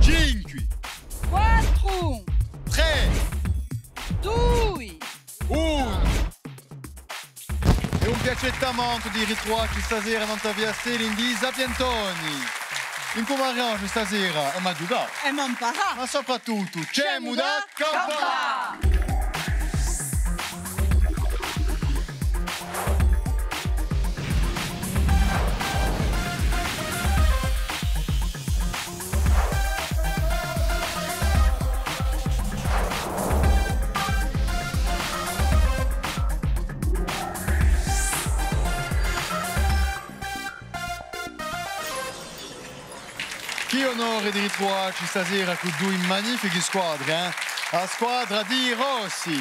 5, 4, 3, 2, 1. E un piaccettamento di ritrovarci stasera non via Selin Zapiantoni. In come arrange stasera? E ma giocato. e non parà. Ma soprattutto, c'è Muda Campa! Che onore di ritrovarci stasera con due magnifiche squadre, La squadra di Rossi.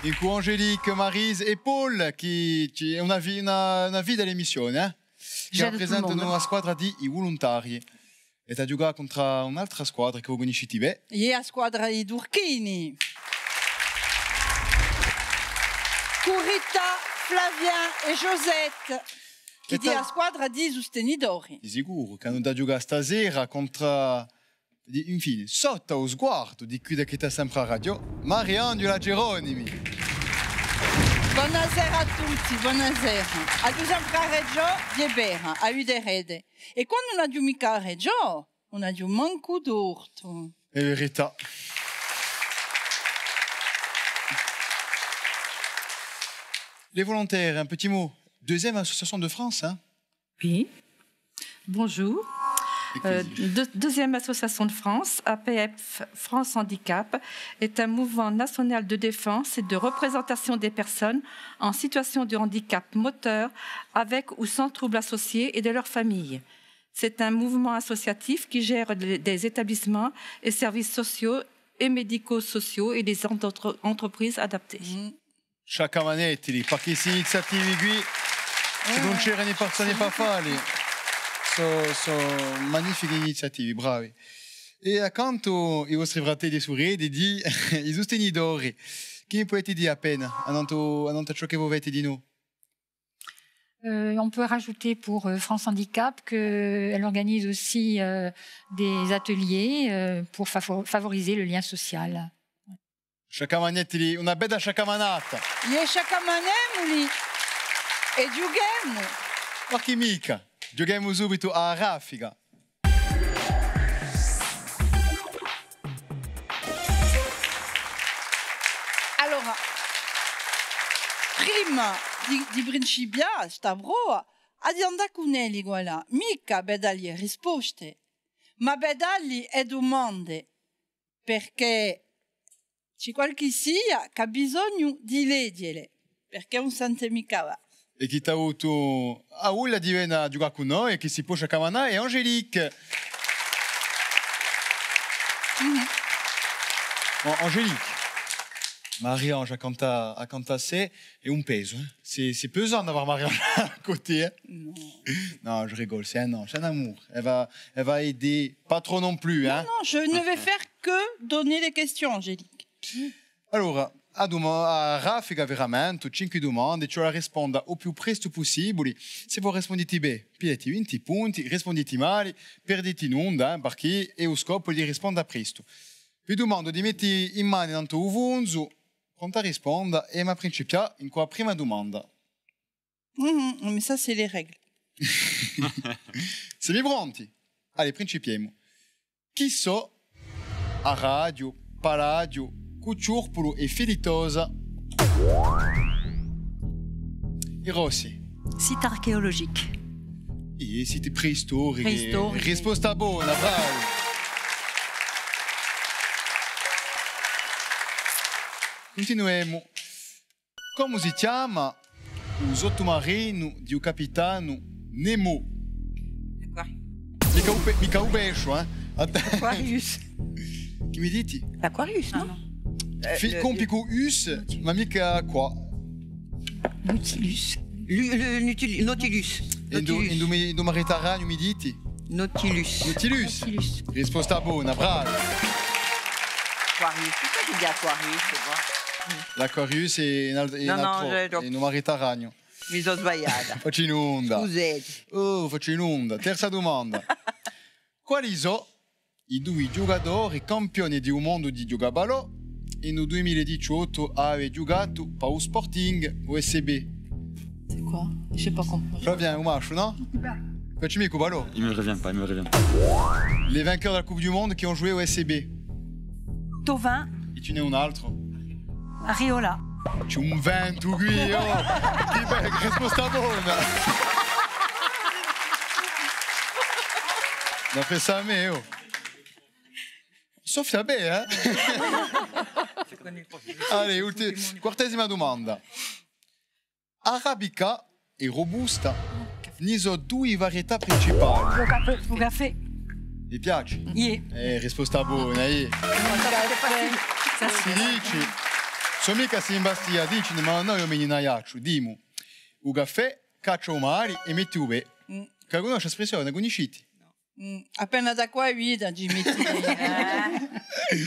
In cui Angélique, Maryse e Paul, che è una vita dell'emissione, che rappresentano la squadra di I Volontari. E ha giocato contro un'altra squadra che voi conoscete bene. E la squadra di Durchini. Curita, Flavien e Josette. Che è la squadra di sostenitori. Di sicuro, che hanno giocato stasera contro, infine, sotto lo sguardo di chi che sta sempre a radio, Mariangela Geronimi. Buonasera a tutti, buonasera. A due sempre a Reggio, di Bera, a Uderede. E quando non abbiamo mica a Reggio, non abbiamo manco d'orto. È verità. Les volontaires, un petit mot. Deuxième association de France, Oui. Bonjour. Deuxième association de France, APF France Handicap, est un mouvement national de défense et de représentation des personnes en situation de handicap moteur avec ou sans troubles associés et de leurs familles. C'est un mouvement associatif qui gère des établissements et services sociaux et médico-sociaux et des entreprises adaptées. Chaque manetti, perché queste iniziative qui, se non c'erano le persone per farli, sono magnifiche iniziative, bravi. E accanto ai vostri fratelli e sorelle, i sostenitori, che mi potete dire appena, a ciò che voi avete di noi? On peut rajouter pour France Handicap qu'elle organise aussi des ateliers pour favoriser le lien social. Sciacamanetti, una bella sciacamanata. E sciacamanemmoli e giochiamo. Ma che mica? Giochiamo subito a raffica. Allora, prima di principiare sta prova, abbiamo da cunelli, guarda, mica bedagli risposte, ma bedagli e domande, perché c'è qualche sia che ha bisogno di leggere, perché non sente mica va. E chi ti ha avuto a Ulla di venire a giocare con noi, che si può sciacamanare, è Angélique. Bon, Angélique, Marie-Ange a cantato c'est et un peso. C'est pesant d'avoir Marie-Ange à côté. Non. Non, je rigole, c'est un amour. Elle va aider, pas trop non plus. Non, je ne vais faire que donner les questions, Angélique. Allora, a raffica veramente 5 domande, cioè risponda o più presto possibile. Se voi rispondete bene, pigliate 20 punti, rispondete male, perdete in onda, perché è lo scopo di rispondere presto. Vi domando di mettere in mano tanto ovunque, pronta a rispondere, e ma principiamo in qua prima domanda. Mais ça, c'est les règles. Siete pronti? Allez, principiamo. Chi so a radio, Palladio, Cucciurpolo e Filitosa? I Rossi. Site archéologique. I siti preistorici. Preistorici. Risposta buona, bravo. Continuiamo. Come si chiama il sottomarino di un capitano Nemo? Mica un pesce, Aquarius. Che mi dite? L'Aquarius, non? Complico us, ma mica qua. Nautilus. Nautilus. In Mediterraneo mi dite? Nautilus. Nautilus. Nautilus. Risposta buona, bravo. Aquarius. Pourquoi tu dis Aquarius, c'est quoi? L'Aquarius è in Mediterraneo. Mi sono sbagliata. Faccio in onda. Scusate. Oh, faccio in onda. Terza domanda. Quali sono i due giocatori campioni del mondo di giocabalò e nel 2018 aveva giocato per lo Sporting USB? C'est quoi? Je sais pas comprendre. Flavien, Oumarche, non? Fais-tu au ballon? Il me revient pas, il me revient pas. Les vainqueurs de la Coupe du Monde qui ont joué au SCB. Tovin, Et tu n'es un altro? Ariola. Tu un vento qui, oh! Che bella risposta-bona! On a fait ça, mais oh! Sauf ça, hein? Allez, quartesima domanda. Arabica e Robusta ne sono due varietà principali. Un café. Ti piace? Yeah. Risposta buona, Ça, Si dici, sono mica si imbastia, dici, ma noi io mi naiaccio, dimu, un caffè, caccia o mari e metti ube. Che conosci l'espressione, conosciti? Appena da qua vita ci metti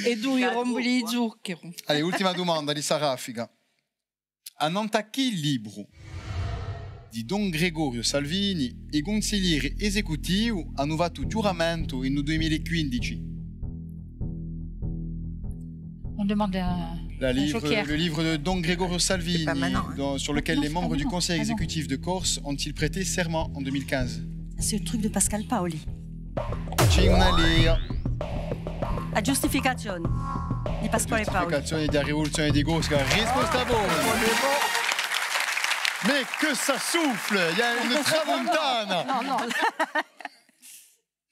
e due romboli di zucchero. Allez, ultima domanda di Sarafica. A Nantachi libro di Don Gregorio Salvini, i consiglieri esecutivi hanno fatto giuramento nel 2015. On demande un joker. Le livre de Don Gregorio Salvini, sur lequel les membres du conseil non. exécutif de Corse ont-ils prêté serment en 2015. C'est le truc de Pascal Paoli. C'è una lia. La giustificazione di Pasquale Paoli. Giustificazione della rivoluzione di Gosca. Risposta buona. Mais que ça souffle! Il y a une tramontana! No.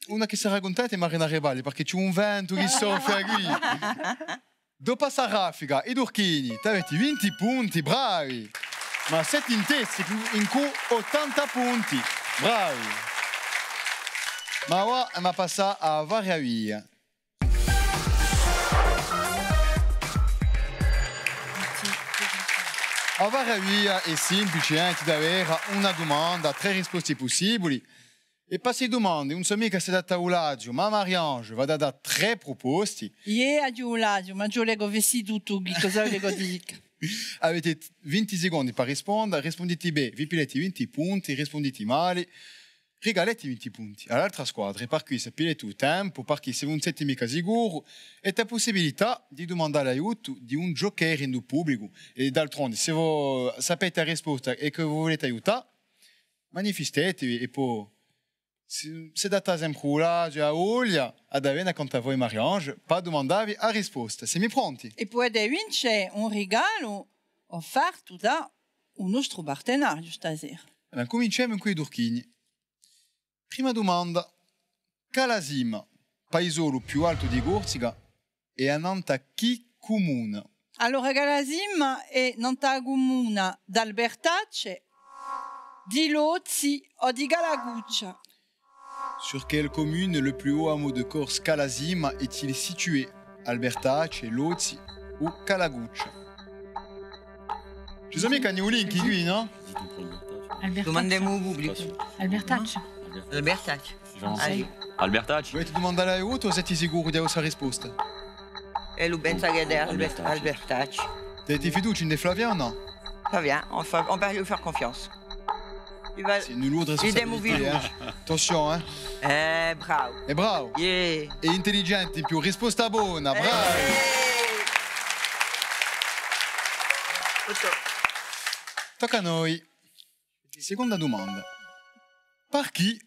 Una che si raccontata è Marina Rebali, perché c'è un vento che soffia qui. Dopo Sarafica e Durchini, ti avete 20 punti, bravi! Ma 7 in testi, in cui 80 punti, bravi! Ma ora ma passa a Variavia. A Variavia è semplice di avere una domanda, 3 risposte possibili. E per queste domande, non so mica se da taulaggio, ma Mariange va da 3 proposte. A giulaggio, ma io leggo vestito tu, cosa leggo dica? Avete 20 secondi per rispondere, rispondete bene, vi pilete 20 punti, rispondete male, regalete 20 punti all'altra squadra e per cui sapete il tempo, perché se non siete mica sicuri, è la possibilità di domandare l'aiuto di un joker in pubblico. E d'altronde, se voi sapete la risposta e che voi volete aiutare, manifestetevi e poi, se date esempio a Olja, ad avere accanto a voi Mariange, per domandarvi la risposta. Siamo pronti? E potete vincere un regalo offerto da un nostro partenario stasera. Cominciamo con i Durchini. Prima domanda. Calasima, paesolo più alto di Corsica, è a Nanta chi comune? Allora, Calasima è nanta comune d'Albertacce, di Lozzi o di Galaguccia. Sur quelle commune le plus haut hameau de Corse Calasima est-il situé? Albertacce, Lozzi ou Calaguccia? Ci sono mica Gnolinchi qui, no? Domandiamo al pubblico. Albertaccio. Albertaccio. Albertaccio. Volete domandare l'aiuto o siete sicuri di avere la risposta? E lui pensa che è Albertaccio. Avete fiducia in De Flavien o no? Ça vient, on peut lui faire confiance. C'est une lourde responsabilité, hein? Attention, hein? Bravo. E bravo. Yeah. E intelligente in più, risposta buona, bravi. Tocca a noi. Seconda domanda. Per chi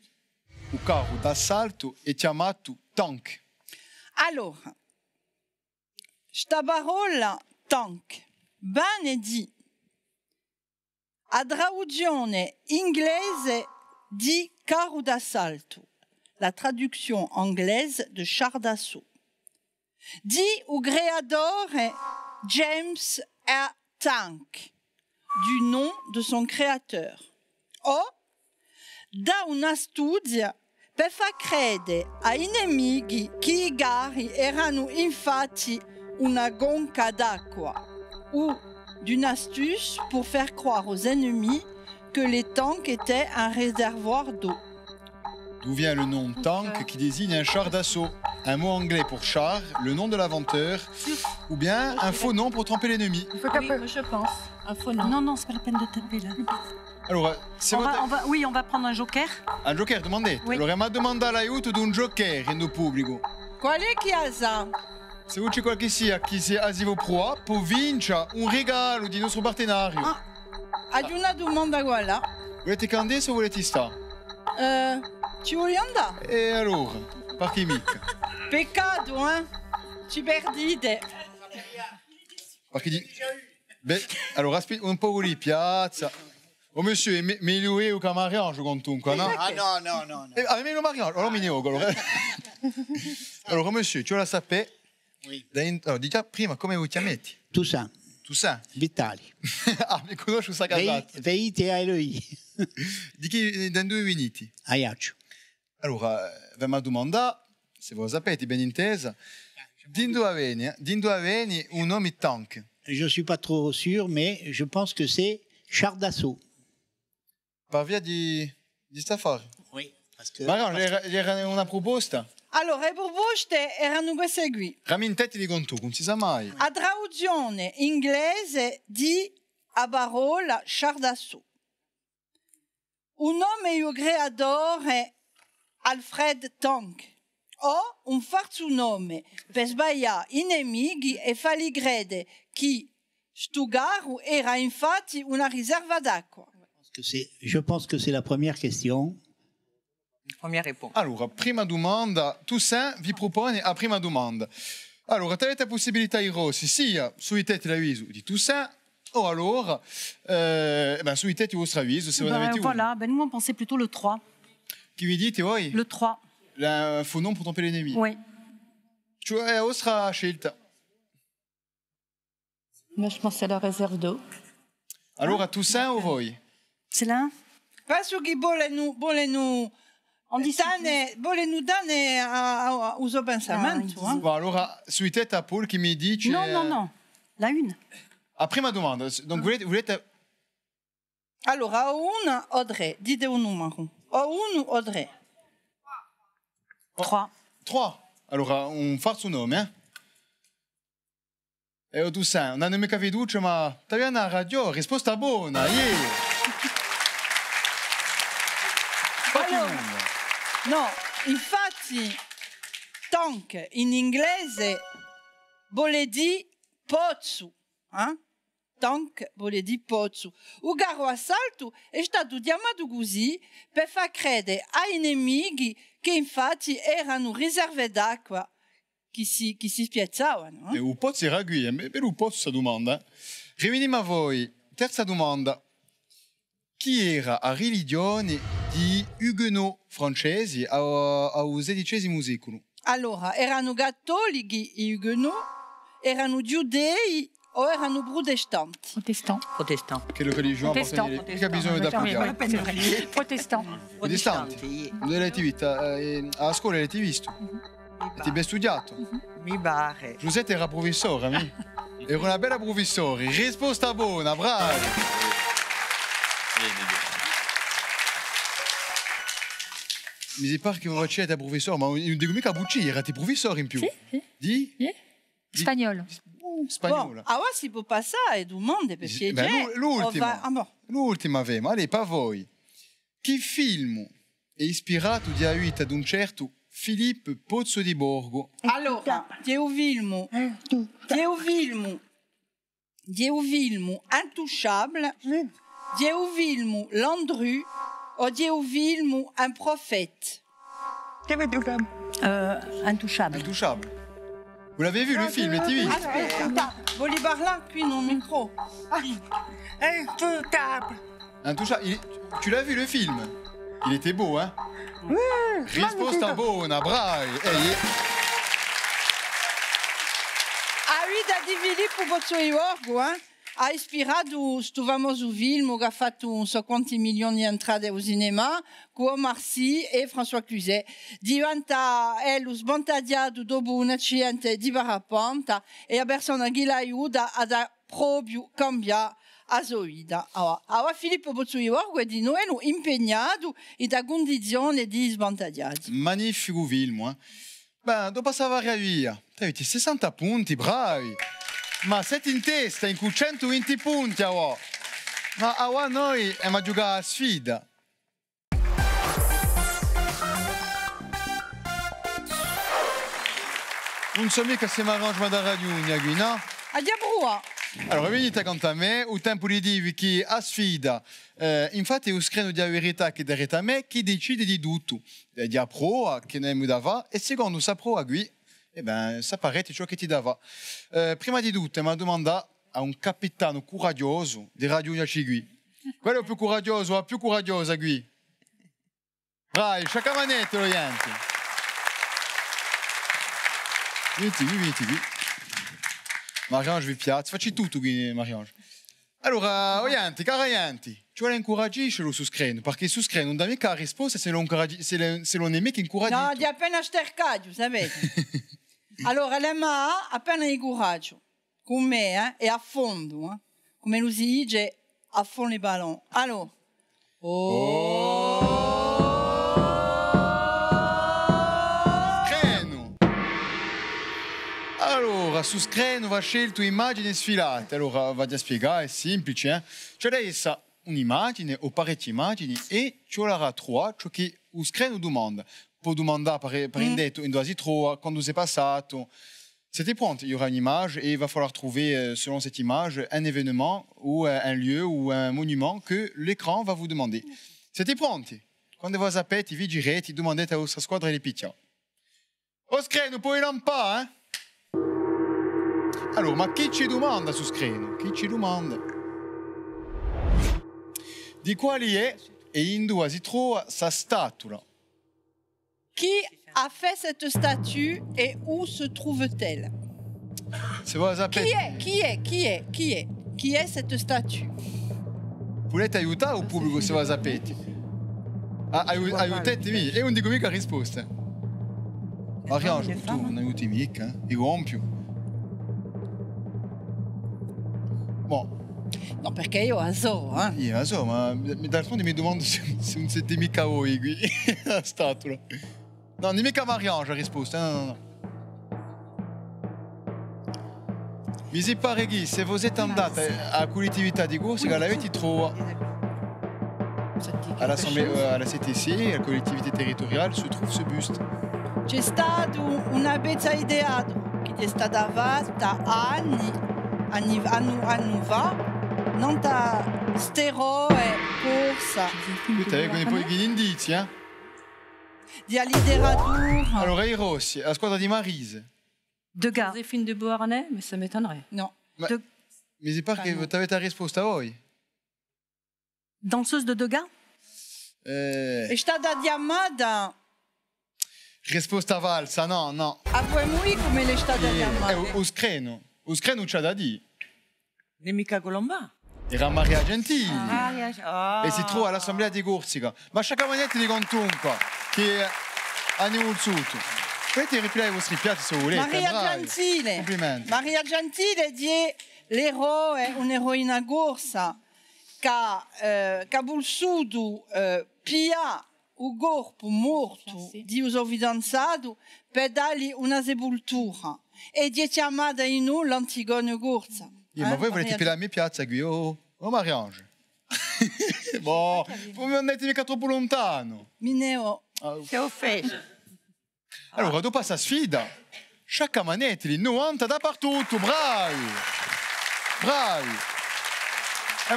il carro d'assalto è chiamato tank? Allora, sta parola tank, bene di a traduzione inglese di carro d'assalto, la traduction anglaise de char d'assaut. Di o creatore James A. Tank, du nom de son créateur. O da una studia per far credere ai nemici che i carri erano infatti una gonca d'acqua, ou d'une astuce pour faire croire aux ennemis que les tanks étaient un réservoir d'eau. D'où vient le nom tank qui désigne un char d'assaut? Un mot anglais pour char, le nom de l'inventeur, ou bien un faux nom pour tromper l'ennemi? Oui, je pense. Un faux nom. Non, c'est pas la peine de taper là. Allora, se Oui, on va prendre un joker. un joker, domandate. Oui. Allora, ma domanda l'aiuto di un joker in do pubblico. Qual è che ha ça? Se c'è qualche sia che si asivo pro, può vincere un regalo di nostro partenario. Ah, ad una domanda quella. Volete candere o volete sta? Ci vuoi andare? E allora, parti mica. Peccato, eh? Ci perdite. Perché di... Beh, allora, aspetta un po' lì, piazza. Oh monsieur, meglio io che mariage comunque, no? Ah no, no, no, no. Ah, meglio mariage, allora mi nego. Allora, monsieur, tu la sapete? Oui. Allora, dica prima come vi chiamate? Toussaint, Toussaint. Vitali. Ah, mi conosco sta casata. Veite a Eloi. Di chi, da dove venite? Aiaccio. Allora, vi mi domanda, se voi sapete ben intesa, di dove viene un nome tank? Je ne suis pas trop sûr, mais je pense que c'est char d'assaut. Per via di stafari. Oui. Parce que, Ma no, era una proposta. Allora, le proposte erano queste qui. Ramintetti di contu, non si sa mai. A traduzione inglese di a parola char d'assaut. Un nome io creatore Alfred Tank. O un falso nome per sbagliare i nemici e fargli credere che Stugaru era infatti una riserva d'acqua. je pense que c'est la première question. Première réponse. Allora, prima domanda, Toussaint vi propone a prima domanda. Allora, avete la possibilità i rossi sia sui tetti l'avviso di Toussaint o allora sui tetti vostro avviso se non avete Voilà, nous on pensait plutôt le 3. Chi vi dite voi? Le 3. Il faux nom pour tromper l'ennemi. Oui. Cioè, è vostra scelta. Moi, je pensais à la réserve d'eau. Allora, Toussaint o voi? C'est là. Penso che volenu dare a uso pensamento. Ah, Bon, allora, sui tetti a Paul chi mi dice... Non. La une. A prima domanda, donc volete... Allora, una Audrey, dite un numero. O uno Audrey. 3. 3. Allora, un falso nome, E Toussaint, non hanno mica fiducia, ma tagliamo la radio, risposta buona, yeah! No, infatti, tank in inglese vuole dire pozzo. Tank vuole dire pozzo. Il carro assalto è stato chiamato così per far credere ai nemici che infatti erano riserve d'acqua che si spiazzavano. E un pozzo era qui, è bello pozzo questa domanda. Riveniamo a voi. Terza domanda. Chi era a religione di Huguenot francesi al XVI secolo? Allora, erano cattolici i Huguenot, erano giudei o erano protestanti? Protestant. Che religione Protestant. Che ha bisogno da pigliare? Protestant. Protestanti. Dove l'avete visto? A scuola l'avete visto? Avete ben studiato? Mi pare. Giuseppe era professore, mi. Era una bella professore. Risposta buona, bravi. Mi si pare che voi siete professore, ma non dico mica bucci, erate professore in più. Sì. Di? Spagnolo. Spagnolo. Bon, allora si può passare domande perché l'ultima. bon. L'ultima aveva, allora, per voi. Che film è ispirato di vita ad un certo Filippo Pozzo di Borgo? Allora, di un film Intouchable, di un film Landru o di un film Un prophète? Intouchable. Intouchable. Vous l'avez vu le film, l'avete visto? Aspetta, volevi parlare qui non micro. Intouchable. Tu l'as vu le film? Il était beau, hein? Oui. Risposta buona, bravi. A vita di Filippo Pozzo di Borgo, ha ispirato questo famoso film che ha fatto non so quanti milioni di entrate al cinema con Omar Sy e François Cluzet. Diventa lo sbandadiato dopo un accidente di parapente e la persona che l'aiuta ad proprio cambiare la sua vita. Allora Filippo Pozzo di Borgo è di noi impegnato in da condizione di sbandadiati. Magnifico film, eh? Beh, dopo passare via. Avete 60 punti, bravi. Ma siete in testa, in cui 120 punti, oh. Ma ora noi abbiamo giocato a sfida. Non so mica se mi arrangiamo da radio, no? A diabrua. Allora, venite con me, il tempo di dirvi che a sfida, infatti io scrivo di verità che direte a me, chi decide di tutto. Di a pro, che ne mi dava, e secondo sa pro a lui, e ben, saprete ciò che ti dava. Prima di tutto, mi domanda a un capitano coraggioso di Radio Uniacigui. Quello è il più coraggioso, la più coraggiosa qui. Vai, sciacca manette, lo niente. Venite qui. Mariange vi piace, facci tutto qui, Mariange. Allora, oyenti, cara oyenti, ci vuole incoraggiscelo su screen, perché su screen non dà mica la risposta se non è mica incoraggito. No, di appena stercaggio, sapete? Allora, l'Emma appena di coraggio, con me, e a fondo, come lo si dice, a fondo i ballon. Allora, Allora, su screen va scelto immagini sfilate. Allora, vado a spiegare, è semplice. C'è adesso un'immagine o parecchie immagini e ci vorrà trovare ciò che lo screen domanda. Può domandare per indetto, in dove si trova, quando si è passato. Siete pronti? Il y aura une image et il va falloir trouver, selon cette image, un événement ou un lieu ou un monument que l'écran va vous demander. Siete pronti? Quando voi sapete, vi girete, domandate alla vostra squadra di picchia. O screen, poi non pas, eh? Allora, ma chi ci domanda su screen? Chi ci domanda? Di quali è e in dove si trova sa statua? qui a fait cette statue et où se trouve-t-elle? Se voi sapete... Qui est cette statue? Volete aiutare il pubblico se voi sapete? Aiutatemi, e non dico mica risposta. Mariange, tu non aiuti mica, io rompio. Bon. No, perché io so, eh? Io so, ma d'altronde mi domando se non siete mica voi qui, la statua. No, non è mica Mariange la risposta, no. Mi si pare che se voi siete andati alla collettività di Corsica, l'avete trovato alla CTC, la collectivité territoriale, se trouve ce buste. C'è stato una bella idea che è stata fatta anni fa, non da steroe corsa. Putain, con i poi gli indizi, eh? Di letteratura. Allora, i Rossi, la squadra di Marise. Degas. Joséphine de Beauharnais, mais ça m'étonnerait. No. Mi si pare che avete la risposta voi. Danseuse de Degas? È stata chiamata... Risposta valsa, no. A voi lui come le è stata chiamata? O screno c'ha da dire. Non è mica Colomba. Era Maria Gentili. E si trova all'assemblea di Corsica. Ma Sciacamanetti di Contunca, che hanno voluto. Potete ripiare i vostri piatti se volete. Maria Gentile. Complimenti. Maria Gentile è l'eroe, un'eroina corsa, che ha voluto pia il corpo morto di un suo fidanzato per dargli una sepoltura. E è chiamata in noi l'Antigone Corsa. Ma voi volete piare la mia piazza qui? Oh Mariange. Boh, voi non andate mica troppo lontano. Mineo. Che offesa. Allora, dopo questa sfida, Sciacamanetti, 90 dappertutto, bravi!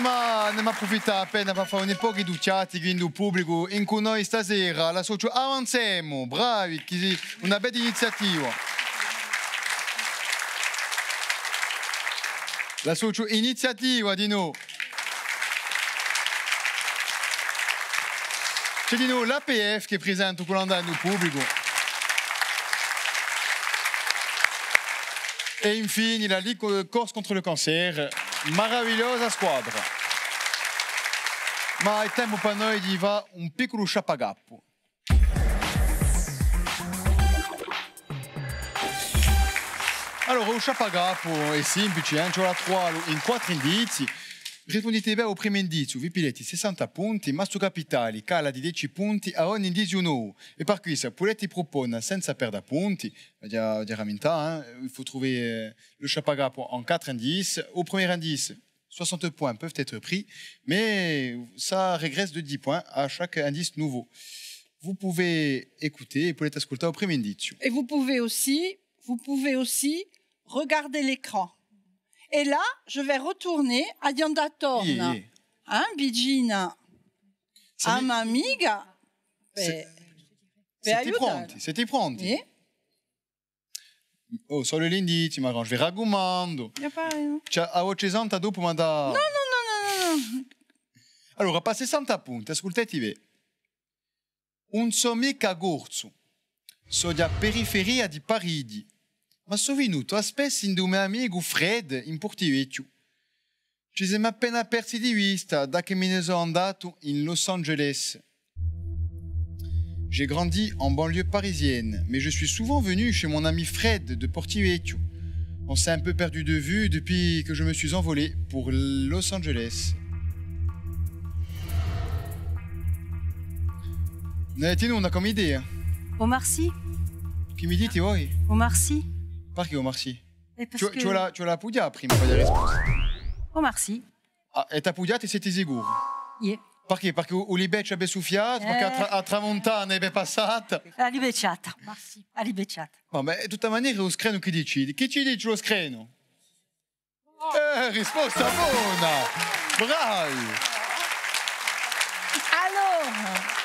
Ma ne approfitto appena per fare un po' di ducciati quindi il pubblico in cui noi stasera la socio avanziamo, bravi, una bella iniziativa. La socio iniziativa di noi. C'è di noi l'APF che presenta quello andando al pubblico. E infine la Ligue Corse contre le cancer, meravigliosa squadra. Ma è tempo per noi di fare un piccolo sciapagappo. Allora, lo sciapagappo è semplice, ci vorrà trovarlo in 4 indizi. Rispondete bene al primo indizio, vi pilete 60 punti, ma su capitali cala di 10 punti a ogni indizio nuovo. E per questo potete proporre senza perdere punti, il faut trouver le sciapagappo en 4 indices. Au premier indice, 60 points peuvent être pris, mais ça régresse de 10 points à chaque indice nouveau. Vous pouvez écouter et potete ascoltare au primo indizio. Et vous pouvez aussi regarder l'écran. Et là, je vais retourner à Diandatorna. Hein, Bigina? A m'amiga? Siete pronti? Oh, solo l'indizio, ma je vais raggumando. A voce santa dopo manda... No. Allora, pa 60 punti, ascoltatevi. Un so mica gorzo, so da periferia di Parigi, ma so venuto a spesso in mio amico Fred in Portivecchio. Ci siamo appena persi di vista da che me ne sono andato in Los Angeles. J'ai grandi en banlieue parisienne, mais je suis souvent venu chez mon ami Fred de Portivecchio. On s'est un peu perdu de vue depuis que je me suis envolé pour Los Angeles. Tieni una come idea. Omar Sy. Chi mi dite voi? Omar Sy. Perché Omar Sy? Parce que... Tu l'as appoggiata prima per la risposta. Omar Sy. Ah, e t'ha appoggiata e siete sicuri? Yeah. Perché? Perché o libeccia abbia soffiato, perché a tramontana è passata. A libecciata. A libecciata. Vabbè, di tutta maniera è lo screno che decide. Chi ci dice lo screno? Risposta buona! Bravi! Allora...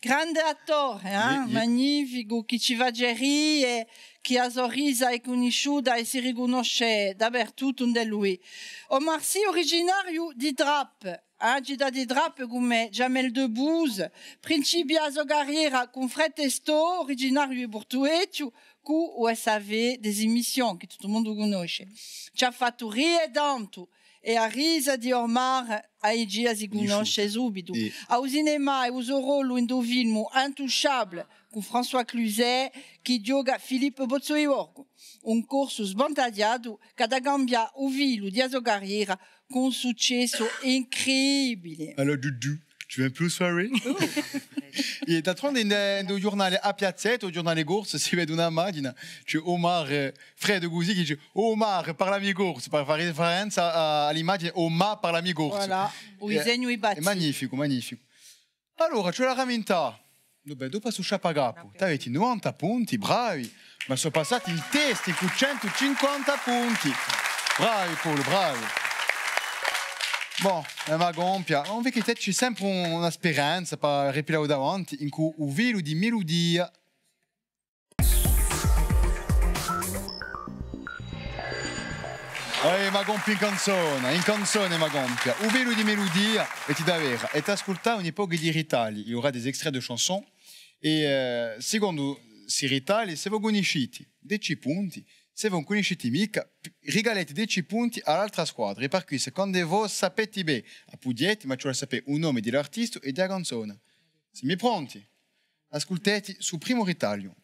Grande attore, magnifico, chi ci va Gerry e chi ha sorrisa e conosciuta e si riconosce dappertutto di lui. Omar Sy, originario di Drap, città di Drap come Jamel Debbouze, principia a sua carriera con Fred Testo, originario di Portueccio, con o SAV des émissions, che tutto il mondo conosce. Ci ha fatto tanto. E a risa di Omar Aigi si conosce subito. Au cinema e uso ruolo in un film Intouchable con François Cluzet che gioca Filippo Bozzoiorgo. Un corso sbantagliato che ha cambiato il filo di sua carriera con un successo incredibile. Allora, Dudu, tu viens plus soirée? E d'altronde nel giornale A Piazzetta, il giornale Gorse, si vede una immagine, c'è Omar, Fred Gouzi che dice Omar parlami Gorse, per fare riferenza all'immagine Omar parlami Gorse. Voilà, o disegno i batti. È magnifico, magnifico. Allora, c'è la ramenta. Dopo su Sciapagapo, tu avete 90 punti, bravi, ma sono passati in testi con 150 punti. Bravi, Paolo, bravi. Bon, ma gompia, on vede che c'è sempre una speranza per ripilare davanti in cui un velo di melodia. Ma gompia in canzone ma gompia. Un velo di melodia e ti davvero. E ti ascolta un'epoca di ritagli. Il y aura des extraits de chansons. E secondo si ritagli, se voi conoscete 10 punti, se voi conoscete mica, regalate 10 punti all'altra squadra. E per cui, secondo voi, sapete bene, appudiete, ma cioè sapete un nome dell'artista e della canzone. Siete pronti? Ascoltate sul primo ritaglio.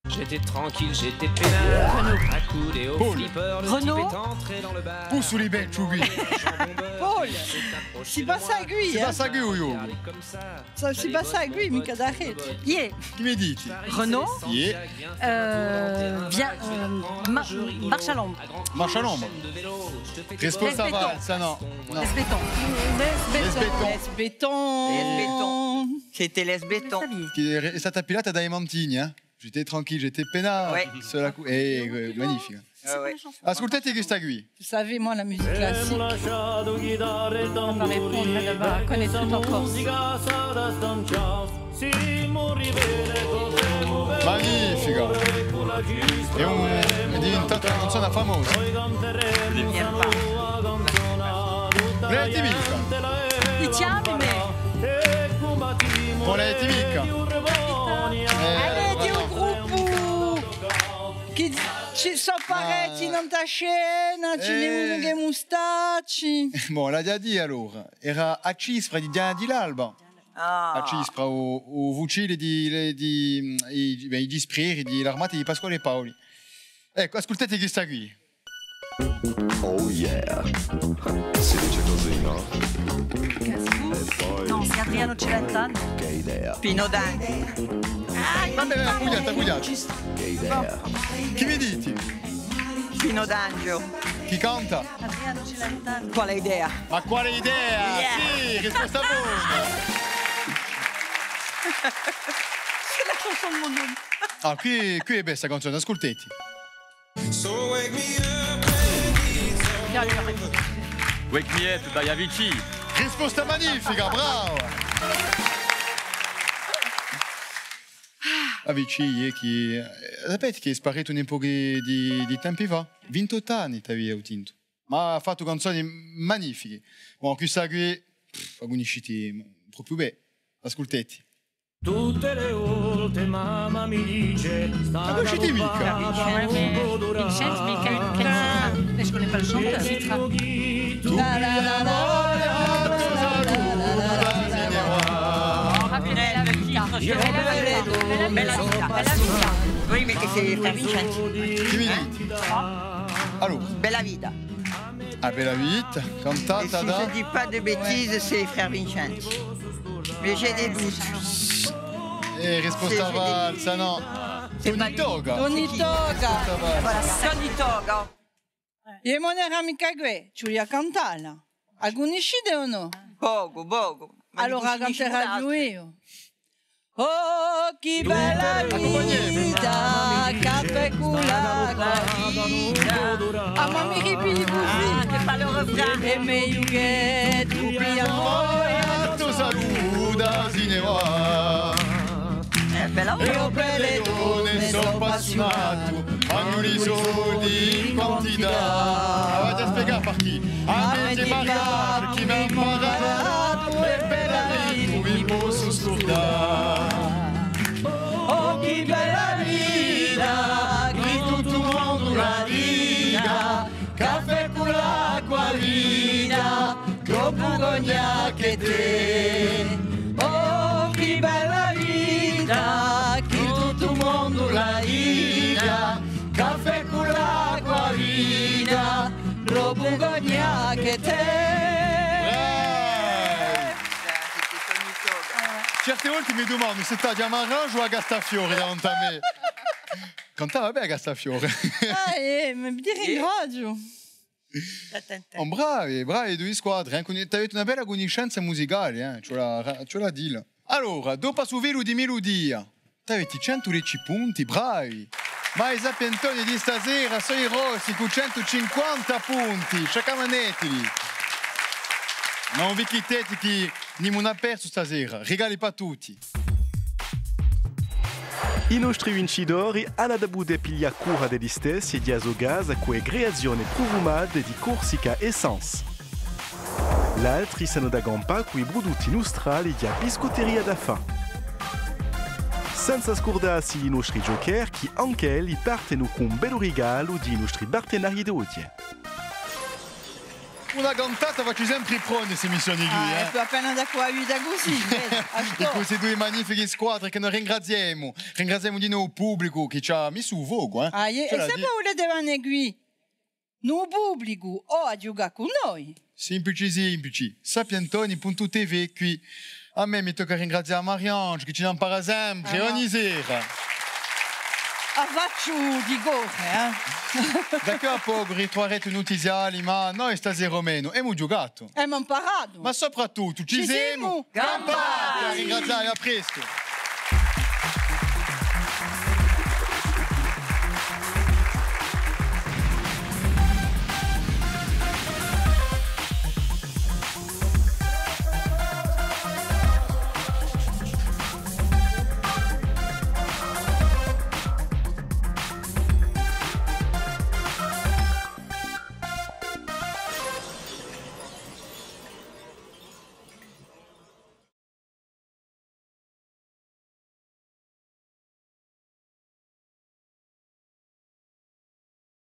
J'étais tranquille, j'étais peinard, accoudé au flipper, le type est entré dans le bar. Où sous les bêtes, Choubi? Paul, si passa a gui, si passa a gui, yo. Si passa a gui, mica da rete. Yeah. Chi mi dici? Renaud. Yeah. Marche à l'ombre. Marche à l'ombre. Risposta valsa, no. Les bétons. Les bétons. C'était les bétons. È stata pilata dai Mantini, eh? J'étais tranquille, j'étais peinard. Ouais. Magnifique. Ouais. Ascoltate questa qui. Vous savez, moi, la musique classique. Elle va répondre, elle va connaître tout en Corse. Magnifica. È diventata una canzone famosa. Lei è mica. Diciamo me. Con lei è mica. Ci sono parecchi in ta scena, ci ne uno che mustacci. Bon, l'ha già detto allora. Era a Cispra di Diana di l'Alba. A Cispra, o Vucile i Gisprieri dell'armata di Pasquale Paoli. Ecco, ascoltate questa qui. Oh yeah. Si dice così, no? No, si Adriano Celentano. Che idea. Pino Dani. Vabbè, appugliate. Che idea. Chi mi dite? Pino D'Angio. Chi canta? Adriano Celentano. Quale idea? Ma quale idea? Yeah. Sì, risposta buona. C'est la chanson de mon homme. Ah, qui è bella canzone, ascoltetti. Wake Me Up by Avicii. Risposta magnifica, bravo! Avicii, sapete che è sparito un po' di tempi fa? 28 anni t'aveva tinto. Ma ha fatto canzoni magnifiche. Bon, questa qui, agonisciti proprio bene. Ascoltetti. Tutte le volte mamma mi dice Ma conoscete mica? Vincenzo, mais Mais je connais pas le chanteur. Oui, mais che c'est Frère Vincenzo. Allora, Bella Vita. a Bella Vita, Et si cantata da... je dis pas de bêtises, c'est Frère Vincenzo. Mais j'ai des doutes. risposta Sì, valsa, no? Tony Toga. Tony Toga. Sonny Toga. E non era mica qui, Giulia cantala. Agoniscite o no? Poco, poco. Ma Allora di cui si canterà finisce lui io. Oh, che bella vita, caffè con l'acqua vita. Ah, ma mi ripili così. che fa le refrain. E meglio che tu piano. Tu saluta, se ne va. Bella E ho voce. belle donne, sono appassionato. Hanno i soldi in quantità. Avete spiegato per chi? Avete parlato, chi mi ha imparato e per la vita mi posso scordare. Oh, che bella vita, Qui tutto il mondo la dica, caffè con l'acqua vita, dopo cognac e te. oh, che bella vita, Qui tutto il mondo la dica, caffè con l'acqua vita, dopo cognac e te. Certe volte mi domando se sta a Marange o a Gastafiore davanti a me. Cantava bene a Gastafiore. Ah, mi ringrazio. Oh, bravi, bravi, due squadre. Avete una bella conoscenza musicale, ce la dire. Allora, dopo su velo di melodia, avete 110 punti, bravi. Ma i sapientoni di stasera sono i rossi con 150 punti, sciacamaneteli. Ma non vi chiedete che non ha perso stasera, regali per tutti. I nostri vincitori hanno da bude piglia cura degli stessi e di azogaz a cui creazione profumata di Corsica Essence. L'altri sono da gampa con i prodotti nostrali di biscotteria da fa. Senza scordarsi i nostri giocher che anche li partono con un bel regalo di nostri partenari d'oggi. Una cantata faccio sempre pronte queste missioni qui. È più appena da qua da così, Di queste due magnifiche squadre che noi ringraziamo. Ringraziamo di nuovo il pubblico che ci ha messo un vogo. E se volete venire qui, no pubblico o a giocare con noi? Semplici. Sapientoni.tv qui. A me mi tocca ringraziare Mariange che ci impara sempre ogni sera. A faccio di gore, Da qui a poco ritroverete notiziali, ma noi stasera meno abbiamo giocato. Abbiamo imparato. Ma soprattutto ci siamo campati. A ringraziare, a presto.